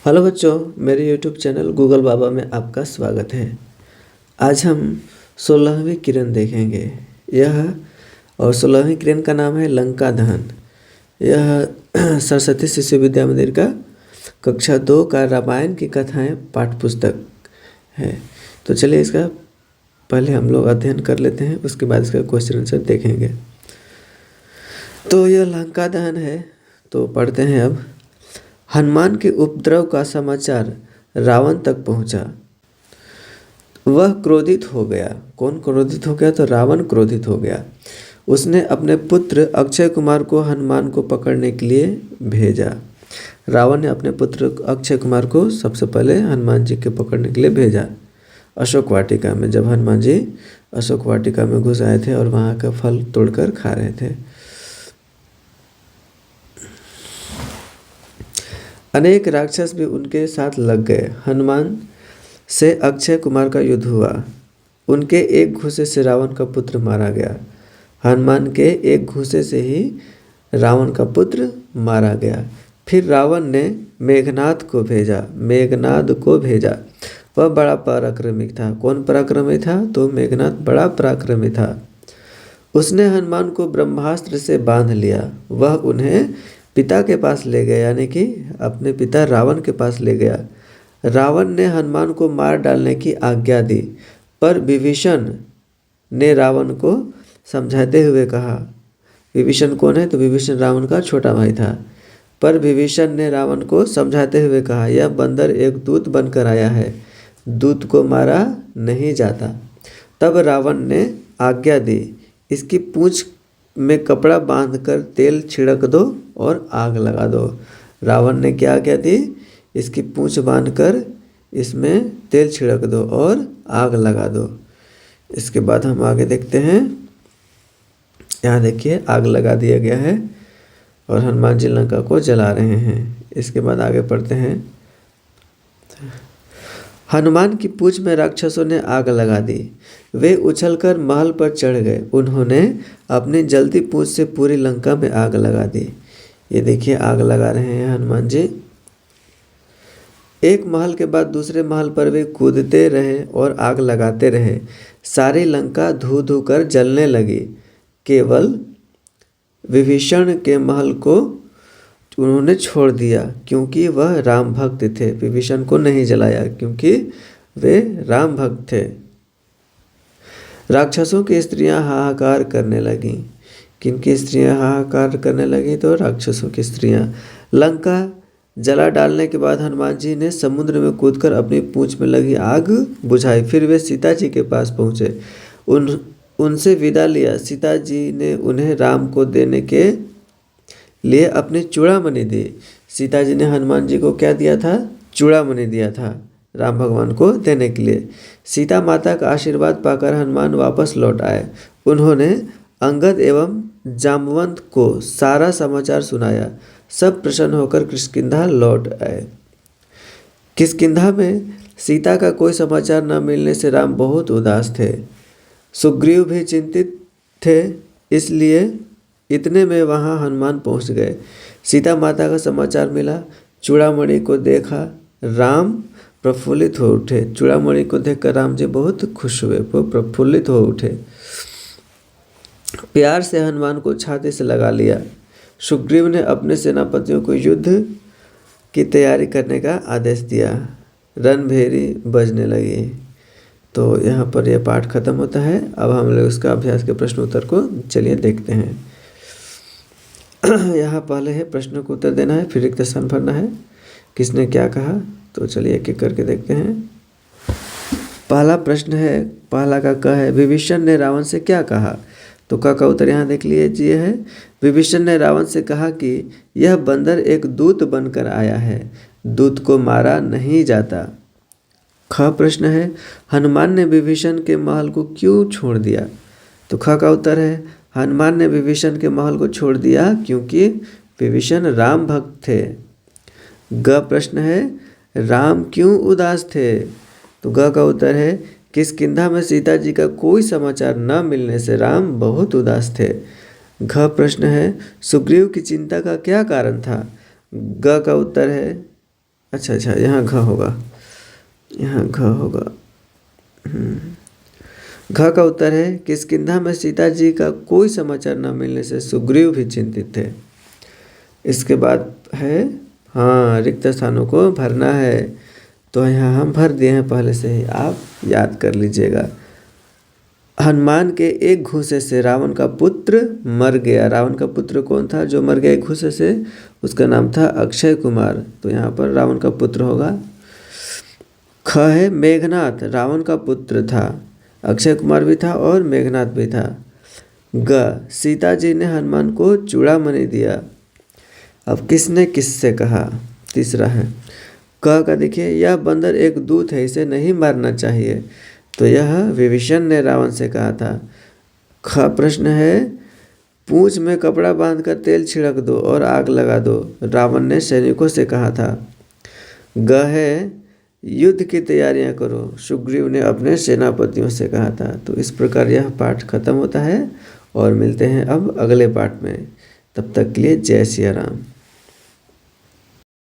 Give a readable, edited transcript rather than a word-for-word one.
Hello बच्चों, मेरे YouTube channel Google बाबा में आपका स्वागत है। आज हम 16वीं किरण देखेंगे। यह और 16वीं किरण का नाम है लंका दहन। यह सरस्वती शिशु विद्या मंदिर का कक्षा 2 का रामायण की कथाएं पाठ्य पुस्तक है। तो चलिए इसका पहले हम लोग अध्ययन कर लेते हैं, उसके बाद इसका क्वेश्चन आंसर देखेंगे। तो यह लंका दहन है, तो पढ़ते हैं अब। हनुमान के उपद्रव का समाचार रावण तक पहुंचा। वह क्रोधित हो गया। कौन क्रोधित हो गया? तो रावण क्रोधित हो गया। उसने अपने पुत्र अक्षय कुमार को हनुमान को पकड़ने के लिए भेजा। रावण ने अपने पुत्र अक्षय कुमार को सबसे पहले हनुमान जी के पकड़ने के लिए भेजा अशोक वाटिका में, जब हनुमान जी अशोक वाटिका में घुस आए थे और वहाँ का फल तोड़कर खा रहे थे। अनेक राक्षस भी उनके साथ लग गए। हनुमान से अक्षय कुमार का युद्ध हुआ। उनके एक घूंसे से रावण का पुत्र मारा गया। हनुमान के एक घूंसे से ही रावण का पुत्र मारा गया। फिर रावण ने मेघनाद को भेजा। वह बड़ा पराक्रमी था। कौन पराक्रमी था? तो मेघनाद बड़ा पराक्रमी था। उसने हनुमान को ब्रह्मास्त्र से बांध लिया। वह उन्हें पिता के पास ले गया, यानी कि अपने पिता रावण के पास ले गया। रावण ने हनुमान को मार डालने की आज्ञा दी, पर विभीषण ने रावण को समझाते हुए कहा। विभीषण कौन है? तो विभीषण रावण का छोटा भाई था। पर विभीषण ने रावण को समझाते हुए कहा, यह बंदर एक दूत बनकर आया है, दूत को मारा नहीं जाता। तब रावण ने आज्ञा दी, इसकी पूंछ में कपड़ा बांधकर तेल छिड़क दो और आग लगा दो। रावण ने क्या आज्ञा दी? इसकी पूंछ बांधकर इसमें तेल छिड़क दो और आग लगा दो। इसके बाद हम आगे देखते हैं। यहाँ देखिए आग लगा दिया गया है और हनुमान जी लंका को जला रहे हैं। इसके बाद आगे पढ़ते हैं। हनुमान की पूंछ में राक्षसों ने आग लगा दी। वे उछलकर महल पर चढ़ गए। उन्होंने अपनी जलती पूंछ से पूरी लंका में आग लगा दी। ये देखिए आग लगा रहे हैं हनुमान जी। एक महल के बाद दूसरे महल पर वे कूदते रहे और आग लगाते रहे। सारी लंका धू धू कर जलने लगी। केवल विभीषण के महल को उन्होंने छोड़ दिया, क्योंकि वह राम भक्त थे। विभीषण को नहीं जलाया क्योंकि वे राम भक्त थे। राक्षसों की स्त्रियां हाहाकार करने लगीं। किनकी स्त्रियां हाहाकार करने लगी? तो राक्षसों की स्त्रियां। लंका जला डालने के बाद हनुमान जी ने समुद्र में कूदकर अपनी पूंछ में लगी आग बुझाई। फिर वे सीता जी के पास पहुँचे, उनसे विदा लिया। सीता जी ने उन्हें राम को देने के लिए अपनी चूड़ामणि दी। सीता जी ने हनुमान जी को क्या दिया था? चूड़ामणि दिया था राम भगवान को देने के लिए। सीता माता का आशीर्वाद पाकर हनुमान वापस लौट आए। उन्होंने अंगद एवं जामवंत को सारा समाचार सुनाया। सब प्रसन्न होकर किष्किंधा लौट आए। किष्किंधा में सीता का कोई समाचार न मिलने से राम बहुत उदास थे। सुग्रीव भी चिंतित थे, इसलिए इतने में वहां हनुमान पहुंच गए। सीता माता का समाचार मिला। चूड़ामणि को देखा, राम प्रफुल्लित हो उठे। चूड़ामणि को देखकर राम जी बहुत खुश हुए, वो प्रफुल्लित हो उठे। प्यार से हनुमान को छाती से लगा लिया। सुग्रीव ने अपने सेनापतियों को युद्ध की तैयारी करने का आदेश दिया। रणभेरी बजने लगी। तो यहाँ पर यह पाठ खत्म होता है। अब हम लोग इसका अभ्यास के प्रश्न उत्तर को चलिए देखते हैं। यहाँ पहले है प्रश्न को उत्तर देना है, फिर रिक्त स्थान भरना है। किसने क्या कहा? तो चलिए एक एक करके देखते हैं। पहला प्रश्न है, पहला का क है, विभीषण ने रावण से क्या कहा? तो क का उत्तर यहाँ देख लीजिए है। विभीषण ने रावण से कहा कि यह बंदर एक दूत बनकर आया है, दूत को मारा नहीं जाता। ख प्रश्न है, हनुमान ने विभीषण के महल को क्यों छोड़ दिया? तो ख का उत्तर है, हनुमान ने विभीषण के महल को छोड़ दिया क्योंकि विभीषण राम भक्त थे। ग प्रश्न है, राम क्यों उदास थे? तो ग का उत्तर है, किष्किंधा में सीता जी का कोई समाचार न मिलने से राम बहुत उदास थे। घ प्रश्न है, सुग्रीव की चिंता का क्या कारण था? ग का उत्तर है, अच्छा अच्छा, यहाँ घ होगा, यहाँ घ होगा। घ का उत्तर है किष्किंधा में सीता जी का कोई समाचार न मिलने से सुग्रीव भी चिंतित थे। इसके बाद है, हाँ, रिक्त स्थानों को भरना है, तो यहाँ हम भर दिए हैं पहले से ही, आप याद कर लीजिएगा। हनुमान के एक घूंसे से रावण का पुत्र मर गया। रावण का पुत्र कौन था जो मर गया एक घूंसे से? उसका नाम था अक्षय कुमार, तो यहाँ पर रावण का पुत्र होगा। ख है मेघनाथ रावण का पुत्र था, अक्षय कुमार भी था और मेघनाथ भी था। ग सीता जी ने हनुमान को चूड़ामणि दिया। अब किसने किससे कहा? तीसरा है क का, देखिए यह बंदर एक दूत है, इसे नहीं मारना चाहिए, तो यह विभीषण ने रावण से कहा था। ख प्रश्न है पूंछ में कपड़ा बांधकर तेल छिड़क दो और आग लगा दो, रावण ने सैनिकों से कहा था। ग है युद्ध की तैयारियां करो, सुग्रीव ने अपने सेनापतियों से कहा था। तो इस प्रकार यह पाठ खत्म होता है और मिलते हैं अब अगले पाठ में। तब तक के लिए जय सिया राम।